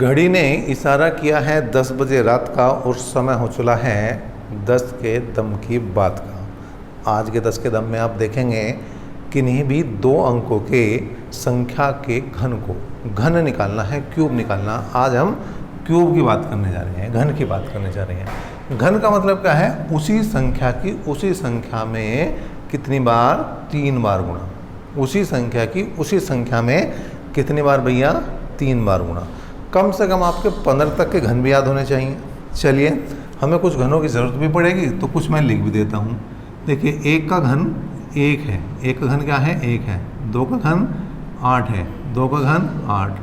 घड़ी ने इशारा किया है 10 बजे रात का और समय हो चला है 10 के दम की बात का। आज के 10 के दम में आप देखेंगे किन्हीं भी दो अंकों के संख्या के घन निकालना है, क्यूब निकालना। आज हम क्यूब की बात करने जा रहे हैं, घन की बात करने जा रहे हैं। घन का मतलब क्या है? उसी संख्या की उसी संख्या में कितनी बार? 3 बार गुणा। उसी संख्या की उसी संख्या में कितनी बार भैया? 3 बार गुणा। कम से कम आपके 15 तक के घन भी याद होने चाहिए। चलिए, हमें कुछ घनों की ज़रूरत भी पड़ेगी तो कुछ मैं लिख भी देता हूँ। देखिए, 1 का घन 1 है, 1 का घन क्या है? 1 है। 2 का घन 8 है, 2 का घन 8।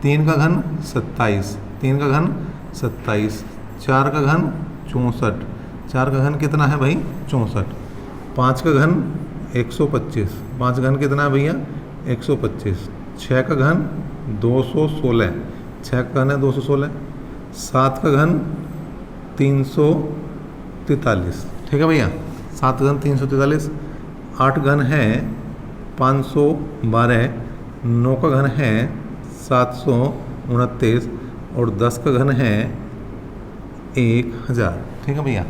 3 का घन 27, 3 का घन 27। 4 का घन 64, 4 का घन कितना है भाई? 64। 5 का घन 125, 5 का घन कितना है भैया? 125। 6 का घन 216, 6 का घन है 216। 7 का घन 343, ठीक है भैया? 7 का घन 343। 8 घन है 512, 9 का घन है 729 और 10 का घन है 1000, ठीक है भैया?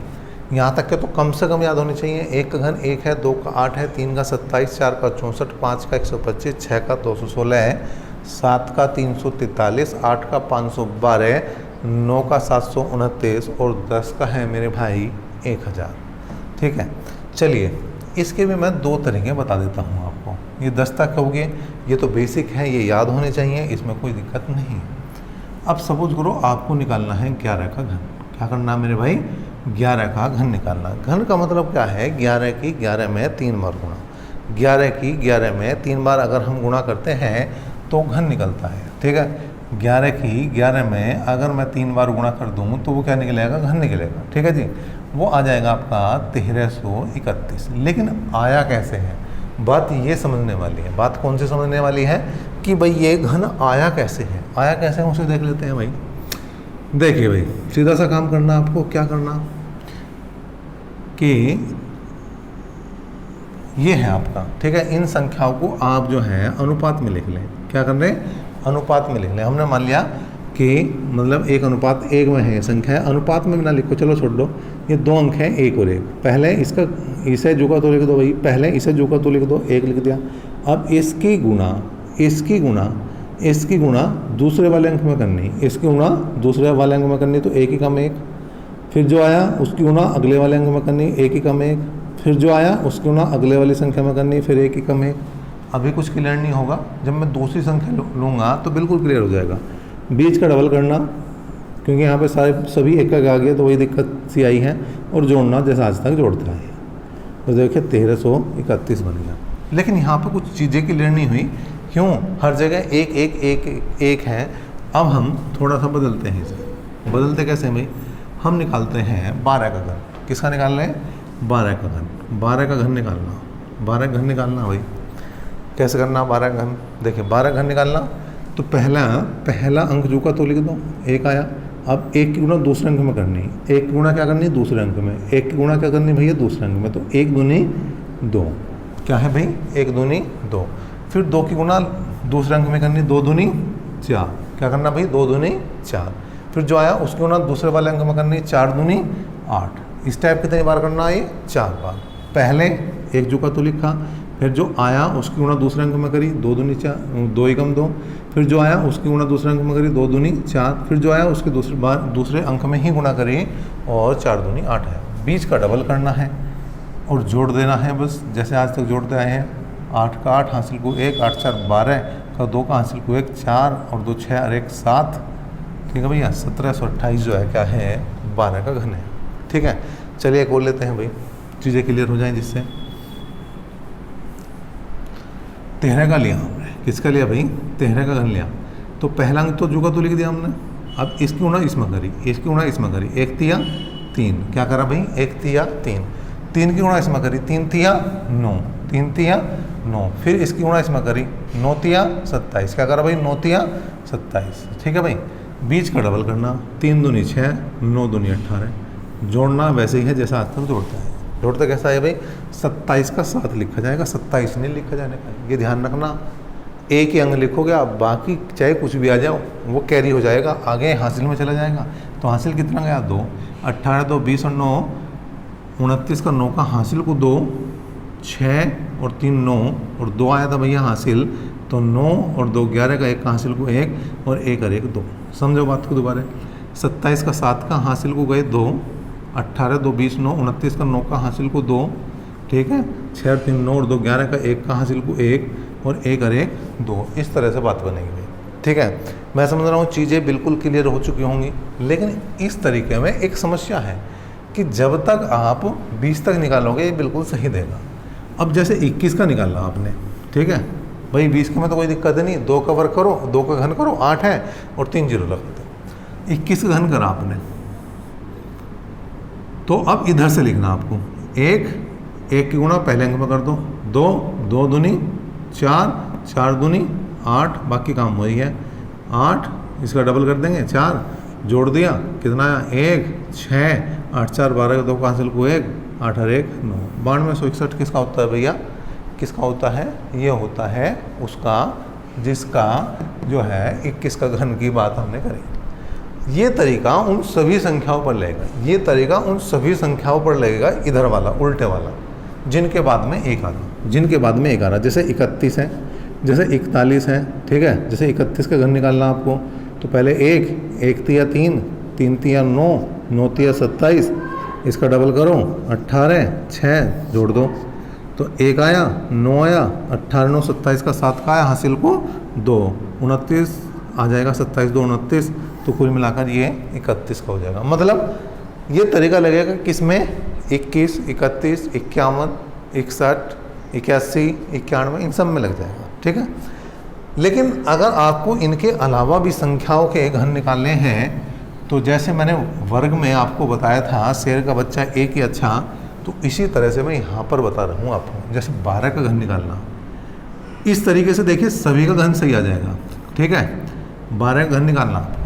यहाँ तक के तो कम से कम याद होने चाहिए। 1 का घन 1 है, 2 का 8 है, 3 का 27, 4 का 64, 5 का 125, 6 का 216 है, 7 का 343, 8 का 512, 9 का 729 और 10 का है मेरे भाई 1000, ठीक है? चलिए, इसके भी मैं 2 तरीके बता देता हूँ आपको। ये 10 तक हो गए, ये तो बेसिक है, ये याद होने चाहिए, इसमें कोई दिक्कत नहीं। अब सपोज करो आपको निकालना है 11 का घन। क्या करना है मेरे भाई? 11 का घन निकालना। घन का मतलब क्या है? 11 की 11 में 3 बार गुणा। 11 की 11 में 3 बार अगर हम गुणा करते हैं तो घन निकलता है, ठीक है? 11 की 11 में अगर मैं 3 बार गुणा कर दूं तो वो क्या निकलेगा? घन निकलेगा, ठीक है जी? वो आ जाएगा आपका 1331। लेकिन आया कैसे है? बात ये समझने वाली है। बात कौन सी समझने वाली है? कि भाई ये घन आया कैसे है? आया कैसे है उसे देख लेते हैं भाई। देखिए भाई, सीधा सा काम करना आपको। क्या करना कि ये है आपका, ठीक है? इन संख्याओं को आप जो है अनुपात में लिख लें। क्या कर रहे हैं? अनुपात में लिख लें। हमने मान लिया कि मतलब 1:1 में है संख्या, अनुपात में ना लिखो, चलो छोड़ दो। ये 2 अंक हैं, 1 और 1। पहले इसका इसे जोका तो लिख दो भाई, पहले इसे जोका तो लिख दो, 1 लिख दिया। अब इसकी गुणा इसकी गुणा इसकी गुणा दूसरे वाले अंक में करनी, इसकी गुणा दूसरे वाले अंक में करनी, तो 1 ही कम 1। फिर जो आया उसकी गुणा अगले वाले अंक में करनी, 1 ही कम 1। फिर जो आया उसकी गुणा अगले वाली संख्या में करनी, फिर 1 ही कम 1। अभी कुछ क्लियर नहीं होगा। जब मैं दूसरी संख्या लूँगा तो बिल्कुल क्लियर हो जाएगा। बीच का डबल करना, क्योंकि यहाँ पे सभी एक का आ गया तो वही दिक्कत सी आई है। और जोड़ना जैसा आज तक जोड़ते आए हैं। तो देखिए 1331 बन गया। लेकिन यहाँ पे कुछ चीज़ें क्लियर नहीं हुई। क्यों? हर जगह 1 1 1 1 है। अब हम थोड़ा सा बदलते हैं इसे। बदलते कैसे भाई? हम निकालते हैं 12 का घन। किसका निकाल रहे हैं? 12 का घन। 12 का घन निकालना, 12 का घन निकालना भाई। कैसे करना 12 का घन? देखिए, 12 का घन निकालना तो पहला अंक जो का तो लिख दो, 1 आया। अब 1 की गुणा दूसरे अंक में करनी, 1 की गुणा क्या करनी? दूसरे अंक में। 1 की गुणा क्या करनी भैया? दूसरे अंक में। तो 1 दूनी 2। क्या है भाई? 1 दूनी 2। फिर 2 की गुणा दूसरे अंक में करनी, 2 दूनी 4। क्या करना भाई? 2 दूनी 4। फिर जो आया उसकी गुणा दूसरे वाले अंक में करनी, 4 दूनी 8। इस टाइप कितनी बार करना है? 4 बार। पहले 1 जो का तो लिखा, फिर जो आया उसकी गुणा दूसरे अंक में करी, 2 दूनी 4, 2 एकम 2। फिर जो आया उसकी गुणा दूसरे अंक में करी, 2 दूनी 4। फिर जो आया उसके दूसरे अंक में ही गुणा करी और 4 दूनी 8 है। बीच का डबल करना है और जोड़ देना है बस, जैसे आज तक जोड़ते आए हैं। 8 का 8 हासिल को 1, 8 4 12 का 2 का हासिल को 1 4 और 2 6 और 1 7, ठीक है भैया? 1728 जो है क्या है? 12 का घन है, ठीक है? चलिए एक और लेते हैं भाई, चीज़ें क्लियर हो जाएं जिससे। 13 का लिया हमने। किसका लिया भाई? 13 का घन लिया। तो पहला अंक तो जो का तो लिख दिया हमने। अब इसकी गुणा इसमें करी, इसकी गुणा इसमें करी, 1 तिया 3। क्या करा भाई? 1 तिया 3। 3 की गुणा इसमें करी, 3 तिया 9, 3 तिया 9। फिर इसकी गुणा इसमें करी, 9 तिया 27। क्या करा भाई? 9 तिया 27, ठीक है भाई? बीच का डबल करना, 3 दूनी 6, 9 दूनी 18। जोड़ना वैसे ही है जैसा आज तक जोड़ता है। जोड़ता कैसा है भाई? 27 का 7 लिखा जाएगा, 27 नहीं लिखा जाने का, ये ध्यान रखना। एक ही अंक लिखोगे आप, बाकी चाहे कुछ भी आ जाओ वो कैरी हो जाएगा, आगे हासिल में चला जाएगा। तो हासिल कितना गया 2, 18 2 20 और 9 29 का 9 का हासिल को 2, 6 और 3 9 और 2 आया था भैया हासिल, तो 9 और 2 11 का 1 का हासिल को 1 और 1 और 1 2। समझो बात को दोबारा। 27 का 7 का हासिल को गए 2, 18 2 20 9 29 का 9 का हासिल को 2, ठीक है, 6 और 3 9 और 2 11 का 1 का हासिल को 1 और 1 और 1 2। इस तरह से बात बनेगी भाई, ठीक है। मैं समझ रहा हूँ चीज़ें बिल्कुल क्लियर हो चुकी होंगी, लेकिन इस तरीके में एक समस्या है कि जब तक आप 20 तक निकालोगे ये बिल्कुल सही देगा। अब जैसे 21 का निकाला आपने, ठीक है भाई, 20 के में तो कोई दिक्कत नहीं, 2 का वर्ग करो, 2 का घन करो, 8 है और 3 जीरो रख दो। 21 का घन करा आपने, तो अब इधर से लिखना आपको, 1 की गुणा पहले अंक में कर दो, 2 2 दूनी 4, 4 दूनी 8, बाकी काम वही है, 8 इसका डबल कर देंगे, 4 जोड़ दिया कितना आया 1 6 8 4 12 2 का हासिल को 1 8 और 1 9। 92 161 किसका होता है भैया, किसका होता है, ये होता है उसका जिसका जो है 21 का घन की बात हमने करी। ये तरीका उन सभी संख्याओं पर लगेगा, ये तरीका उन सभी संख्याओं पर लगेगा, इधर वाला उल्टे वाला, जिनके बाद में 1 आ रहा, जिनके बाद में 1 आ रहा, जैसे 31 है, जैसे 41 है, ठीक है। जैसे 31 का घन निकालना आपको, तो पहले 1 तिया 3, 3 तिया 9, 9 तिया 27, इसका डबल करो 18 6 जोड़ दो, तो 1 आया 9 आया 18 9 27 का 7 का आया हासिल को 2, 29 आ जाएगा, 27 2 29, तो कुल मिलाकर ये 31 का हो जाएगा। मतलब ये तरीका लगेगा किस में, 21 31 51 61 81 91 इन सब में लग जाएगा, ठीक है। लेकिन अगर आपको इनके अलावा भी संख्याओं के घन निकालने हैं, तो जैसे मैंने वर्ग में आपको बताया था शेर का बच्चा एक ही अच्छा, तो इसी तरह से मैं यहाँ पर बता रहा हूँ आपको, जैसे 12 का घन निकालना, इस तरीके से देखिए सभी का घन सही आ जाएगा, ठीक है। 12 का घन निकालना आपको,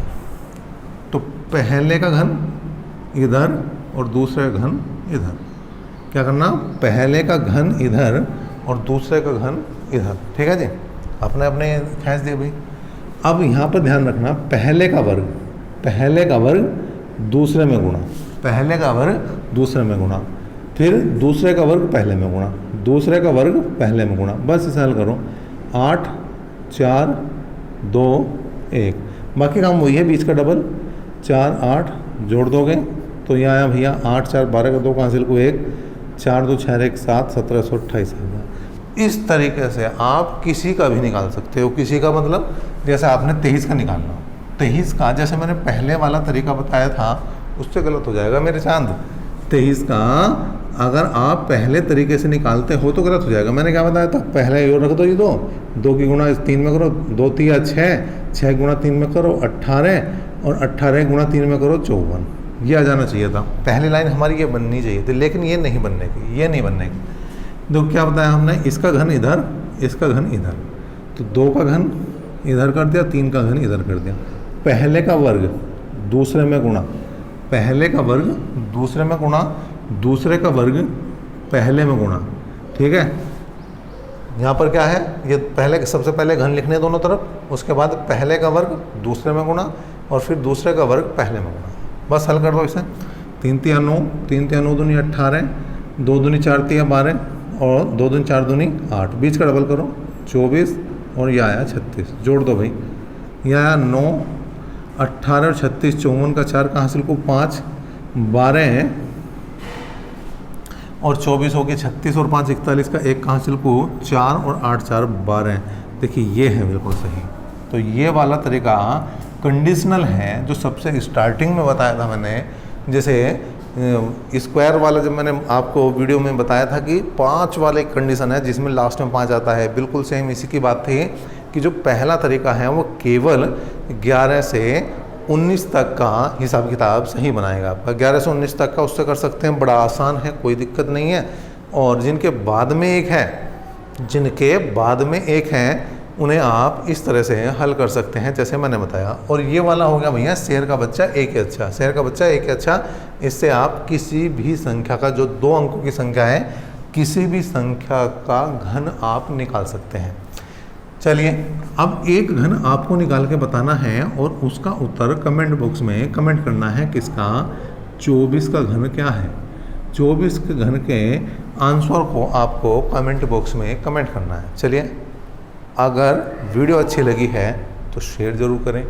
तो पहले का घन इधर और दूसरे का घन इधर, क्या करना, पहले का घन इधर और दूसरे का घन इधर, ठीक है जी। अपने अपने खींच दिए भाई। अब यहाँ पर ध्यान रखना, पहले का वर्ग दूसरे में गुणा, पहले का वर्ग दूसरे में गुणा, फिर दूसरे का वर्ग पहले में गुणा, दूसरे का वर्ग पहले में गुणा, बस इसे हल करो, 8 4 2 1, बाकी काम वही है, बीच का डबल 4 8 जोड़ दोगे तो यहाँ आया भैया 8 4 12 का 2 का हासिल को 1, 4 2 6 1 7 1728 आ गया। इस तरीके से आप किसी का भी निकाल सकते हो, किसी का मतलब जैसे आपने 23 का निकालना, 23 का जैसे मैंने पहले वाला तरीका बताया था उससे गलत हो जाएगा मेरे चांद। 23 का अगर आप पहले तरीके से निकालते हो तो गलत हो जाएगा। मैंने क्या बताया था, पहले यो रख दो, ये 2 की गुणा 3 में करो, 2 तिया 6, 6 गुणा 3 में करो 18, और 18 गुणा 3 में करो 54, ये आ जाना चाहिए था। पहली लाइन हमारी ये बननी चाहिए थी, लेकिन ये नहीं बनने की, ये नहीं बनने की। देखो क्या बताया हमने, इसका घन इधर, इसका घन इधर, तो 2 का घन इधर कर दिया, 3 का घन इधर कर दिया। पहले का वर्ग दूसरे में गुणा, पहले का वर्ग दूसरे में गुणा, दूसरे का वर्ग पहले में गुणा, ठीक है। यहाँ पर क्या है, ये पहले सबसे पहले घन लिखने दोनों तरफ, उसके बाद पहले का वर्ग दूसरे में गुणा और फिर दूसरे का वर्ग पहले में गुणा, बस हल कर दो इसे। 3 तिया 9, 3 तिया 9 दूनी 18, 2 दूनी 4 तिया 12 और 2 दूनी 4 दूनी 8, बीच का डबल करो 24 और यह आया 36, जोड़ दो भाई, यह आया 9 18 और 36 54 का 4 का हासिल को 5, 12 और 24 हो गए 36 और 5 41 का 1 का हासिल को 4 और 8 4 12। देखिए ये है बिल्कुल सही। तो ये वाला तरीका कंडीशनल है जो सबसे स्टार्टिंग में बताया था मैंने, जैसे स्क्वायर वाला जब मैंने आपको वीडियो में बताया था कि 5 वाला एक कंडीशन है जिसमें लास्ट में 5 आता है, बिल्कुल सेम इसी की बात थी कि जो पहला तरीका है वो केवल 11 से 19 तक का हिसाब किताब सही बनाएगा आपका। 11 से 19 तक का उससे कर सकते हैं, बड़ा आसान है, कोई दिक्कत नहीं है। और जिनके बाद में एक है, जिनके बाद में एक है, उन्हें आप इस तरह से हल कर सकते हैं जैसे मैंने बताया। और ये वाला हो गया भैया शेर का बच्चा एक ही अच्छा, शेर का बच्चा एक ही अच्छा। इससे आप किसी भी संख्या का, जो 2 अंकों की संख्या है, किसी भी संख्या का घन आप निकाल सकते हैं। चलिए अब एक घन आपको निकाल के बताना है और उसका उत्तर कमेंट बॉक्स में कमेंट करना है। किसका? 24 का घन क्या है? 24 के घन के आंसर को आपको कमेंट बॉक्स में कमेंट करना है। चलिए अगर वीडियो अच्छी लगी है तो शेयर ज़रूर करें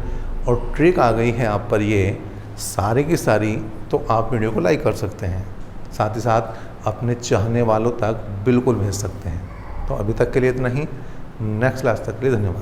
और ट्रिक आ गई है आप पर ये सारी की सारी, तो आप वीडियो को लाइक कर सकते हैं, साथ ही साथ अपने चाहने वालों तक बिल्कुल भेज सकते हैं। तो अभी तक के लिए इतना ही, नेक्स्ट क्लास तक के लिए धन्यवाद।